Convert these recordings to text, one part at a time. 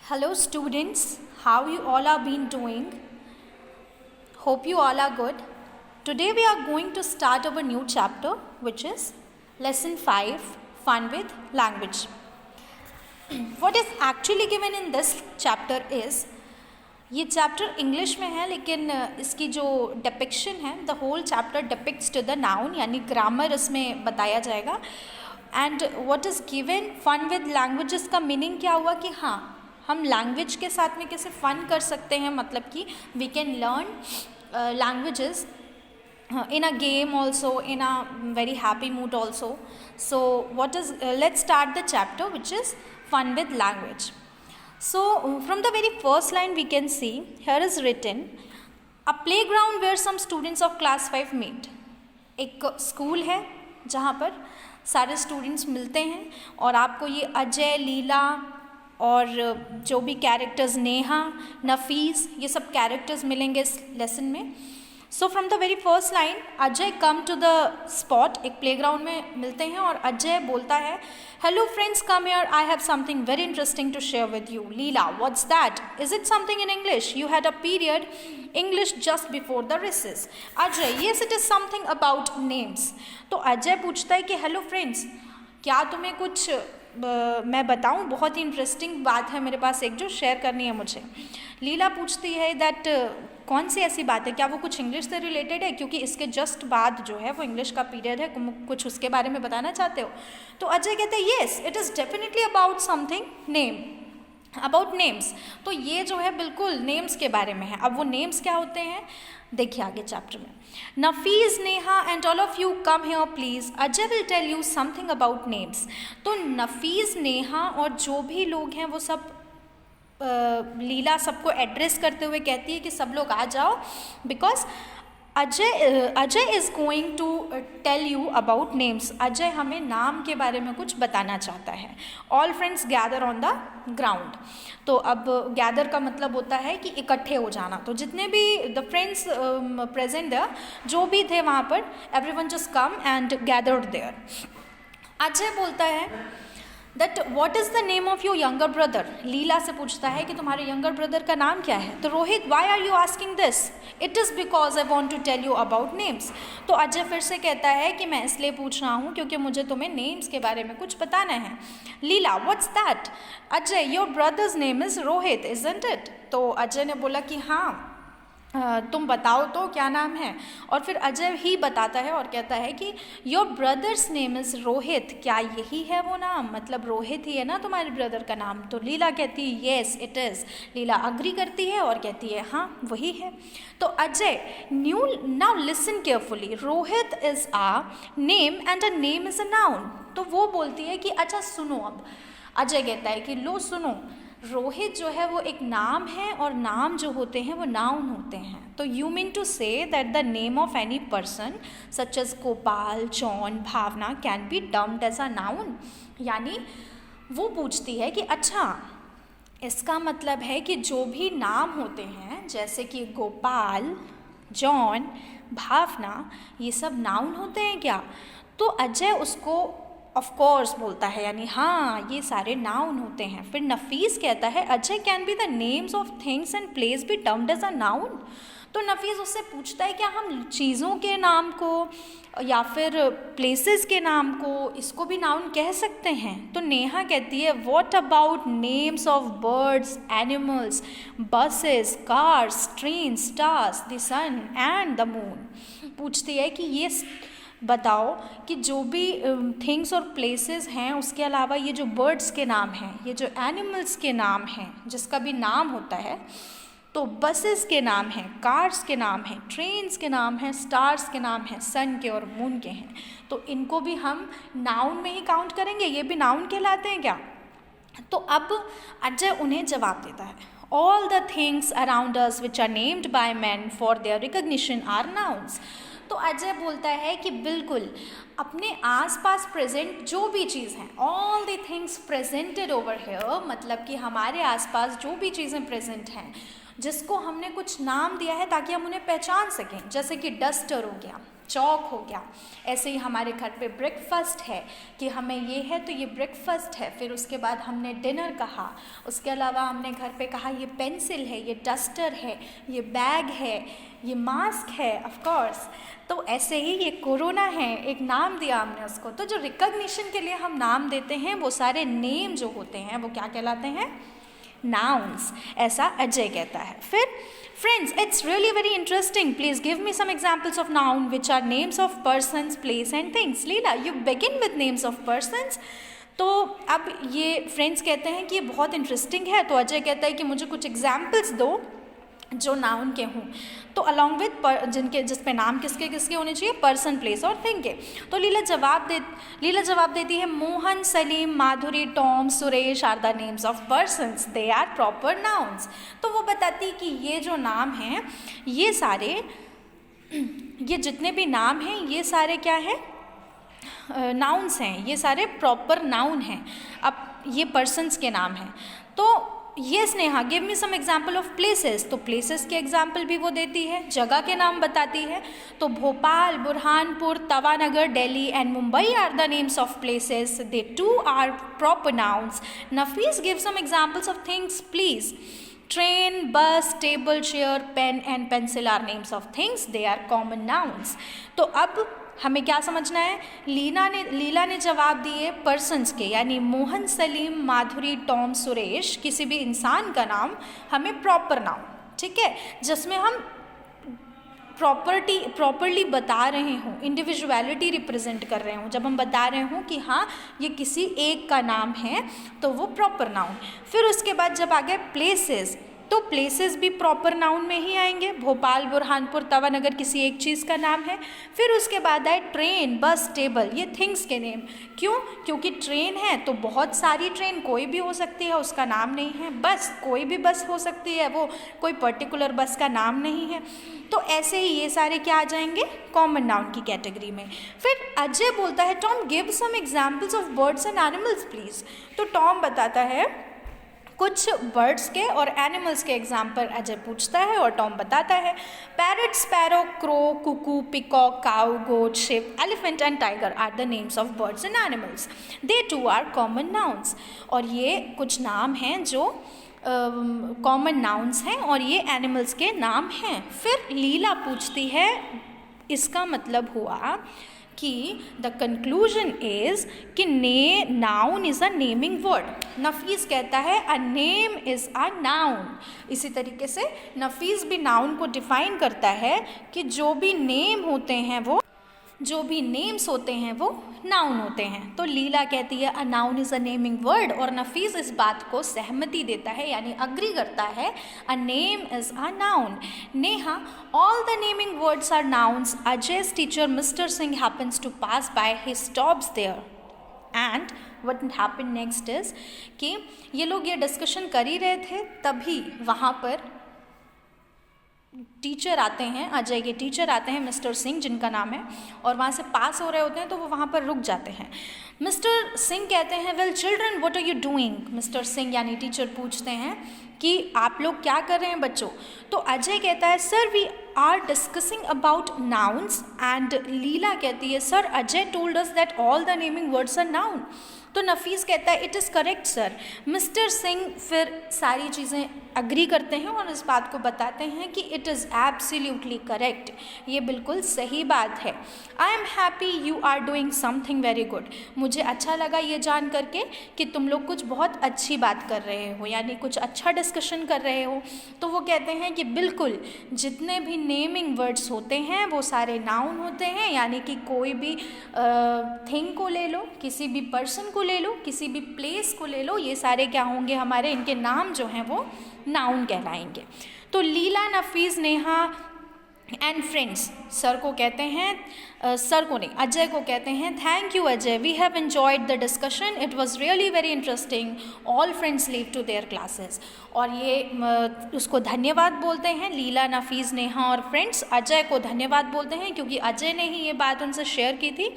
Hello students, how you all are been doing? Hope you all are good. Today we are going to start our new chapter, which is lesson 5, fun with language. What is actually given in this chapter is, ये chapter English में है लेकिन इसकी जो depiction है, the whole chapter depicts to the noun, यानी grammar इसमें बताया जाएगा. And what is given fun with languages का मीनिंग क्या हुआ कि हाँ, हम लैंग्वेज के साथ में कैसे फ़न कर सकते हैं, मतलब कि we can learn languages in a game also, in a very happy mood also. So what is let's start the chapter, which is fun with language. So from the very first line we can see, here is written, a playground where some students of class 5 meet. एक school है जहाँ पर सारे students मिलते हैं और आपको ये अजय, लीला और जो भी कैरेक्टर्स, नेहा, नफीस, ये सब कैरेक्टर्स मिलेंगे इस लेसन में. So from the very first line, Ajay come to the spot, एक प्लेग्राउंड में मिलते हैं और अजय बोलता है, hello friends, come here, I have something very interesting to share with you. Leela, what's that? Is it something in English? You had a period English just before the recess. Ajay, yes it is something about names. तो अजय पूछता है कि hello friends, क्या तुम्हें कुछ मैं बताऊं, बहुत ही इंटरेस्टिंग बात है मेरे पास एक जो शेयर करनी है मुझे. लीला पूछती है दैट कौन सी ऐसी बात है, क्या वो कुछ इंग्लिश से रिलेटेड है, क्योंकि इसके जस्ट बाद जो है वो इंग्लिश का पीरियड है, कुछ उसके बारे में बताना चाहते हो. तो अजय कहते हैं yes it is definitely about something name, about names. तो ये जो है बिल्कुल नेम्स के बारे में है. अब वो नेम्स क्या होते हैं देखिए आगे चैप्टर में. Nafees, Neha and all of you come here please, Ajay will tell you something about names. तो नफीस, नेहा और जो भी लोग हैं वो सब लीला सबको एड्रेस करते हुए कहती है कि सब लोग आ जाओ, because Ajay is going to tell you about names. Ajay हमें नाम के बारे में कुछ बताना चाहता है. All friends gather on the ground. तो अब गैदर का मतलब होता है कि इकट्ठे हो जाना. तो जितने भी द फ्रेंड्स प्रेजेंट देयर, जो भी थे वहाँ पर, everyone just come and gathered there. Ajay बोलता है that what is the name of your younger brother. Leela से पूछता है कि तुम्हारे यंगर ब्रदर का नाम क्या है. तो Rohit, why are you asking this? It is because I want to tell you about names. तो अजय फिर से कहता है कि मैं इसलिए पूछ रहा हूँ क्योंकि मुझे तुम्हें नेम्स के बारे में कुछ बताना है. Leela, what's that? Ajay, your brother's name is Rohit, isn't it? तो अजय ने बोला कि हाँ, तुम बताओ तो क्या नाम है. और फिर अजय ही बताता है और कहता है कि your brother's name is Rohit. क्या यही है वो नाम, मतलब रोहित ही है ना तुम्हारे ब्रदर का नाम? तो लीला कहती है yes it is. Leela agree करती है और कहती है हाँ वही है. तो Ajay, now listen carefully, Rohit is a name and a name is a noun. तो वो बोलती है कि अच्छा सुनो. अब अजय कहता है कि लो सुनो, रोहित जो है वो एक नाम है और नाम जो होते हैं वो नाउन होते हैं. तो you mean to say that the name of any person such as Gopal, John, Bhavna can be dumped as a noun. यानी वो पूछती है कि अच्छा, इसका मतलब है कि जो भी नाम होते हैं जैसे कि गोपाल, जॉन, भावना, ये सब नाउन होते हैं क्या? तो अजय उसको ऑफ कोर्स बोलता है, यानी हाँ ये सारे नाउन होते हैं. फिर नफीस कहता है Ajay, can be the names of things and place be termed as a noun. तो नफीस उससे पूछता है क्या हम चीज़ों के नाम को या फिर प्लेसेस के नाम को, इसको भी नाउन कह सकते हैं? तो नेहा कहती है what about names of birds, animals, buses, cars, trains, stars, the sun and the moon. पूछती है कि ये बताओ कि जो भी थिंग्स और प्लेसेस हैं उसके अलावा ये जो बर्ड्स के नाम हैं, ये जो एनिमल्स के नाम हैं जिसका भी नाम होता है, तो बसेस के नाम हैं, कार्स के नाम हैं, ट्रेन्स के नाम हैं, स्टार्स के नाम हैं, सन के और मून के हैं. तो इनको भी हम नाउन में ही काउंट करेंगे, ये भी नाउन कहलाते हैं क्या? तो अब अजय उन्हें जवाब देता है, all the things around us which are named by man for their recognition are nouns. तो अजय बोलता है कि बिल्कुल अपने आसपास प्रेजेंट जो भी चीज़ हैं, all the things presented over here, मतलब कि हमारे आसपास जो भी चीज़ें प्रेजेंट हैं जिसको हमने कुछ नाम दिया है ताकि हम उन्हें पहचान सकें, जैसे कि डस्टर हो गया, चौक हो गया। ऐसे ही हमारे घर पे ब्रेकफास्ट है कि हमें ये है तो ये ब्रेकफास्ट है, फिर उसके बाद हमने डिनर कहा, उसके अलावा हमने घर पे कहा ये पेंसिल है, ये डस्टर है, ये बैग है, ये मास्क है ऑफ कोर्स। तो ऐसे ही ये कोरोना है, एक नाम दिया हमने उसको। तो जो रिकॉग्निशन के लिए हम नाम देते हैं वो सारे नेम जो होते हैं वो क्या कहलाते हैं? नाउन्स, ऐसा अजय कहता है। फिर friends, it's really very interesting, please give me some examples of noun which are names of persons, place and things. Leela, you begin with names of persons. तो अब ये फ्रेंड्स कहते हैं कि ये बहुत इंटरेस्टिंग है, तो अजय कहता है कि मुझे कुछ एग्जाम्पल्स दो जो नाउन के हों। तो अलॉन्ग विद जिनके जिस पे नाम किसके किसके होने चाहिए? पर्सन, प्लेस और थिंग के। तो लीला जवाब देती है Mohan, Salim, Madhuri, Tom, Suresh are the names of persons, they are proper nouns. तो वो बताती कि ये जो नाम हैं ये सारे, ये जितने भी नाम हैं ये सारे क्या हैं? नाउन्स हैं, ये सारे प्रॉपर नाउन हैं। अब ये पर्सन्स के नाम हैं। तो ये Sneha, give me some example of places. तो प्लेसेस के एग्जाम्पल भी वो देती है, जगह के नाम बताती है। तो Bhopal, Burhanpur, Tawanagar, Delhi and Mumbai are the names of places, they too are proper nouns. Nafees, give some examples of things please. Train, bus, table, chair, pen and pencil are names of things, they are common nouns. तो अब हमें क्या समझना है? लीला ने जवाब दिए persons के, यानी मोहन, सलीम, माधुरी, टॉम, सुरेश, किसी भी इंसान का नाम हमें प्रॉपर नाउन, ठीक है, जिसमें हम प्रॉपरली बता रहे हों, इंडिविजुअलिटी रिप्रेजेंट कर रहे हों। जब हम बता रहे हों कि हाँ ये किसी एक का नाम है तो वो प्रॉपर नाउन। फिर उसके बाद जब आ गए प्लेसेस, तो प्लेसेस भी प्रॉपर नाउन में ही आएंगे। भोपाल, बुरहानपुर, तवानगर किसी एक चीज़ का नाम है। फिर उसके बाद आए ट्रेन, बस, टेबल, ये थिंग्स के नेम। क्यों? क्योंकि ट्रेन है तो बहुत सारी ट्रेन कोई भी हो सकती है, उसका नाम नहीं है। बस कोई भी बस हो सकती है, वो कोई पर्टिकुलर बस का नाम नहीं है। तो ऐसे ही ये सारे क्या आ जाएंगे? कॉमन नाउन की कैटेगरी में। फिर अजय बोलता है Tom give some examples of birds and animals please. तो टॉम बताता है कुछ बर्ड्स के और एनिमल्स के एग्जाम्पल अजय पूछता है और टॉम बताता है। Parrot, sparrow, crow, cuckoo, peacock, cow, goat, sheep, elephant and tiger are the names of birds and animals, they too are common nouns. और ये कुछ नाम हैं जो कॉमन नाउन्स हैं और ये एनिमल्स के नाम हैं। फिर लीला पूछती है, इसका मतलब हुआ कि द कंक्लूजन इज कि noun is a naming word. Nafees कहता है a name is a noun. इसी तरीके से नफीस भी नाउन को डिफाइन करता है कि जो भी नेम्स होते हैं वो नाउन होते हैं। तो लीला कहती है a noun is a naming word, और नफीस इस बात को सहमति देता है, यानी अग्री करता है, a name is a noun. Neha, all the naming words are nouns. अजय's teacher Mr. Singh happens to pass by, he stops there and what happened next is कि ये लोग ये डिस्कशन कर ही रहे थे, तभी वहाँ पर टीचर आते हैं, अजय के टीचर आते हैं मिस्टर सिंह जिनका नाम है, और वहाँ से पास हो रहे होते हैं तो वो वहाँ पर रुक जाते हैं। मिस्टर सिंह कहते हैं well children what are you doing. Mister Singh यानी टीचर पूछते हैं कि आप लोग क्या कर रहे हैं बच्चों। तो अजय कहता है sir we are discussing about nouns, and Leela कहती है sir Ajay told us that all the naming words are noun. तो नफीस कहता है it is correct sir. Mister Singh फिर सारी चीज़ें अग्री करते हैं और इस बात को बताते हैं कि इट इज़ एब्सोल्युटली करेक्ट, ये बिल्कुल सही बात है। I am happy you are doing something very good. मुझे अच्छा लगा ये जान करके कि तुम लोग कुछ बहुत अच्छी बात कर रहे हो, यानी कुछ अच्छा डिस्कशन कर रहे हो। तो वो कहते हैं कि बिल्कुल जितने भी नेमिंग वर्ड्स होते हैं वो सारे नाउन होते हैं, यानी कि कोई भी थिंग को ले लो, किसी भी पर्सन को ले लो, किसी भी प्लेस को ले लो, ये सारे क्या होंगे हमारे, इनके नाम जो हैं वो नाउन कहलाएंगे। तो लीला, नफीस, नेहा एंड फ्रेंड्स सर को कहते हैं, सर को नहीं, अजय को कहते हैं, thank you Ajay, we have enjoyed the discussion, it was really very interesting, all friends leave to their classes. और ये उसको धन्यवाद बोलते हैं, लीला, नफीस, नेहा और फ्रेंड्स अजय को धन्यवाद बोलते हैं, क्योंकि अजय ने ही ये बात उनसे शेयर की थी,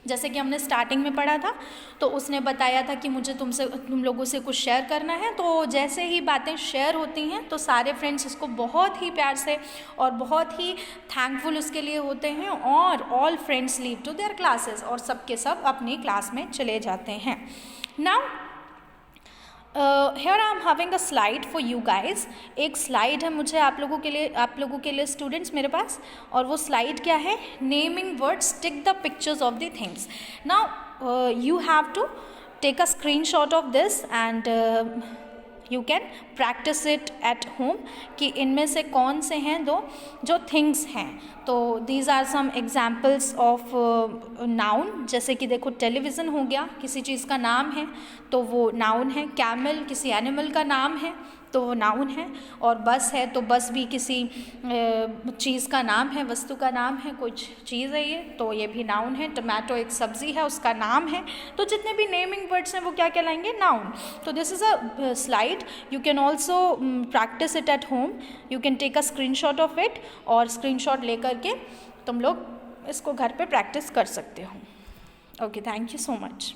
जैसे कि हमने स्टार्टिंग में पढ़ा था। तो उसने बताया था कि मुझे तुम लोगों से कुछ शेयर करना है। तो जैसे ही बातें शेयर होती हैं तो सारे फ्रेंड्स उसको बहुत ही प्यार से और बहुत ही थैंकफुल उसके लिए होते हैं, और all friends leave to their classes, और सब के सब अपनी क्लास में चले जाते हैं। Now here I am having a slide for you guys। एक स्लाइड है मुझे आप लोगों के लिए स्टूडेंट्स मेरे पास, और वो स्लाइड क्या है, naming words, tick the pictures of the things. Now you have to take a screenshot of this and you can practice it at home कि इनमें से कौन से हैं दो जो थिंग्स हैं। तो these are some examples of noun, जैसे कि देखो टेलीविज़न हो गया, किसी चीज़ का नाम है तो वो नाउन है, कैमल किसी एनिमल का नाम है तो वो नाउन है, और बस है तो बस भी किसी चीज़ का नाम है, वस्तु का नाम है, कुछ चीज़ है ये, तो ये भी नाउन है। टमाटो एक सब्ज़ी है, उसका नाम है। तो जितने भी नेमिंग वर्ड्स हैं वो क्या कहलाएंगे, नाउन। तो this is a slide, you can also practise it at home, you can take a screenshot of it, और स्क्रीनशॉट लेकर के तुम लोग इसको घर पे प्रैक्टिस कर सकते हो। Okay, thank you so much.